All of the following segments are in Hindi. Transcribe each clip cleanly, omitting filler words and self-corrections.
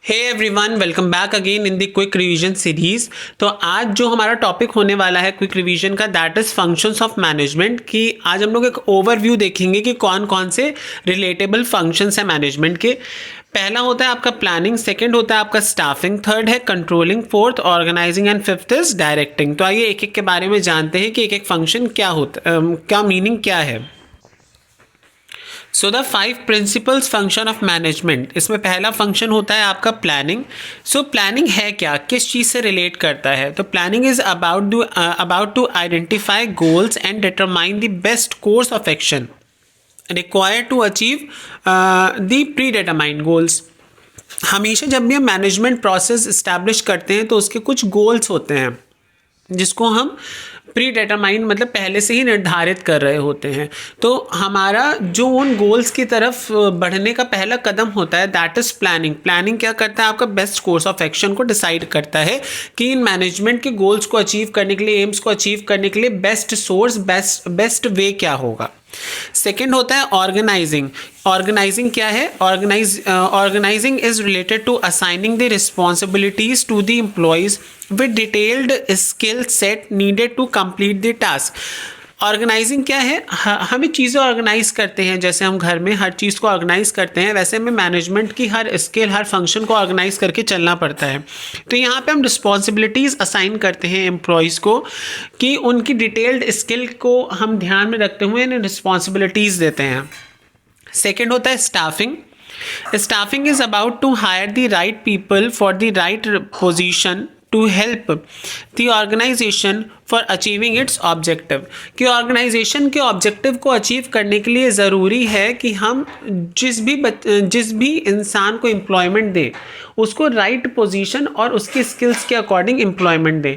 Hey everyone, welcome back again in the quick revision series. तो आज जो हमारा टॉपिक होने वाला है क्विक रिवीजन का, that is functions of management. की आज हम लोग एक ओवरव्यू देखेंगे कि कौन कौन से रिलेटेबल फंक्शंस हैं मैनेजमेंट के। पहला होता है आपका प्लानिंग, सेकंड होता है आपका स्टाफिंग, थर्ड है controlling, fourth organising and fifth is directing. तो आइए एक एक के बारे में जानते हैं कि एक एक फंक्शन क्या होता क्या मीनिंग क्या है। So the 5 principles function of management, इसमें पहला फंक्शन होता है आपका प्लानिंग। सो प्लानिंग है क्या, किस चीज़ से रिलेट करता है? तो planning is about to identify goals and determine the best course of action required to achieve the predetermined goals. हमेशा जब भी हम मैनेजमेंट प्रोसेस इस्टेब्लिश करते हैं तो उसके कुछ गोल्स होते हैं जिसको हम प्री डिटरमाइन मतलब पहले से ही निर्धारित कर रहे होते हैं। तो हमारा जो उन गोल्स की तरफ बढ़ने का पहला कदम होता है दैट इज प्लानिंग। प्लानिंग क्या करता है, आपका बेस्ट कोर्स ऑफ एक्शन को डिसाइड करता है कि इन मैनेजमेंट के गोल्स को अचीव करने के लिए, एम्स को अचीव करने के लिए बेस्ट सोर्स, बेस्ट वे क्या होगा। सेकेंड होता है ऑर्गेनाइजिंग। ऑर्गेनाइजिंग क्या है? Organising is related to assigning the responsibilities to the employees with detailed skill set needed to complete the task. Organising क्या है? हमें चीज़ें ऑर्गेनाइज करते हैं, जैसे हम घर में हर चीज़ को ऑर्गेनाइज करते हैं वैसे हमें मैनेजमेंट की हर स्किल, हर फंक्शन को ऑर्गेनाइज करके चलना पड़ता है। तो यहाँ पे हम रिस्पॉन्सिबिलिटीज़ असाइन करते हैं एम्प्लॉयज़ को कि उनकी डिटेल्ड स्किल को हम ध्यान में रखते हुए इन्हें रिस्पॉन्सिबिलिटीज़ देते हैं। सेकेंड होता है staffing. Staffing is about to hire the right people for the right position to help the organisation for achieving its objective. कि ऑर्गेनाइजेशन के ऑब्जेक्टिव को अचीव करने के लिए ज़रूरी है कि हम जिस भी इंसान को एम्प्लॉयमेंट दें उसको राइट पोजीशन और उसके स्किल्स के अकॉर्डिंग एम्प्लॉयमेंट दें।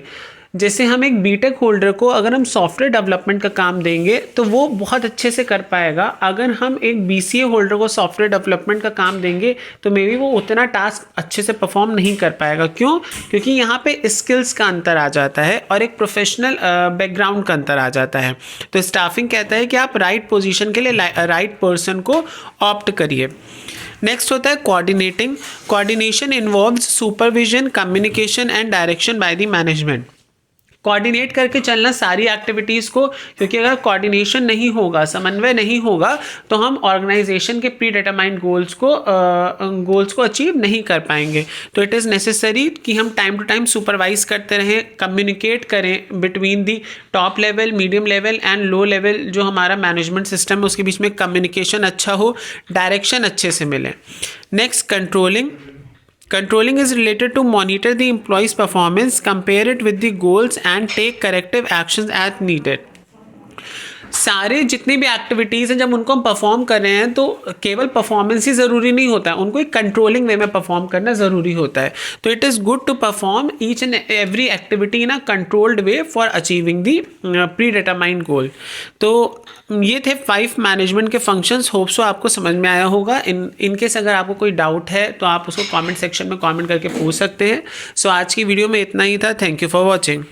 जैसे हम एक बीटेक होल्डर को अगर हम सॉफ्टवेयर डेवलपमेंट का काम देंगे तो वो बहुत अच्छे से कर पाएगा। अगर हम एक बीसीए होल्डर को सॉफ्टवेयर डेवलपमेंट का काम देंगे तो मे बी वो उतना टास्क अच्छे से परफॉर्म नहीं कर पाएगा। क्यों? क्योंकि यहाँ पे स्किल्स का अंतर आ जाता है और एक प्रोफेशनल बैकग्राउंड का अंतर आ जाता है। तो स्टाफिंग कहता है कि आप राइट पोजीशन के लिए राइट पर्सन को ऑप्ट करिए। नेक्स्ट होता है coordinating. Coordination involves supervision, communication and direction by the management. Coordinate करके चलना सारी एक्टिविटीज़ को, क्योंकि अगर कोऑर्डिनेशन नहीं होगा, समन्वय नहीं होगा तो हम ऑर्गेनाइजेशन के प्री डिटरमाइंड गोल्स को अचीव नहीं कर पाएंगे। तो इट इज़ नेसेसरी कि हम टाइम टू टाइम सुपरवाइज करते रहें, कम्युनिकेट करें between the top level, medium level and low level. जो हमारा मैनेजमेंट सिस्टम है उसके बीच में कम्युनिकेशन अच्छा हो, डायरेक्शन अच्छे से मिले। Next controlling. Controlling is related to monitor the employee's performance, compare it with the goals and take corrective actions as needed. सारे जितनी भी एक्टिविटीज़ हैं जब उनको हम परफॉर्म कर रहे हैं तो केवल परफॉर्मेंस ही ज़रूरी नहीं होता है, उनको एक कंट्रोलिंग वे में परफॉर्म करना ज़रूरी होता है। तो it is good to perform each and every activity in a controlled way for achieving the predetermined goal. तो ये थे 5 मैनेजमेंट के फंक्शंस। होप सो आपको समझ में आया होगा। इनकेस अगर आपको कोई डाउट है तो आप उसको कमेंट सेक्शन में कमेंट करके पूछ सकते हैं। सो आज की वीडियो में इतना ही था। Thank you for watching.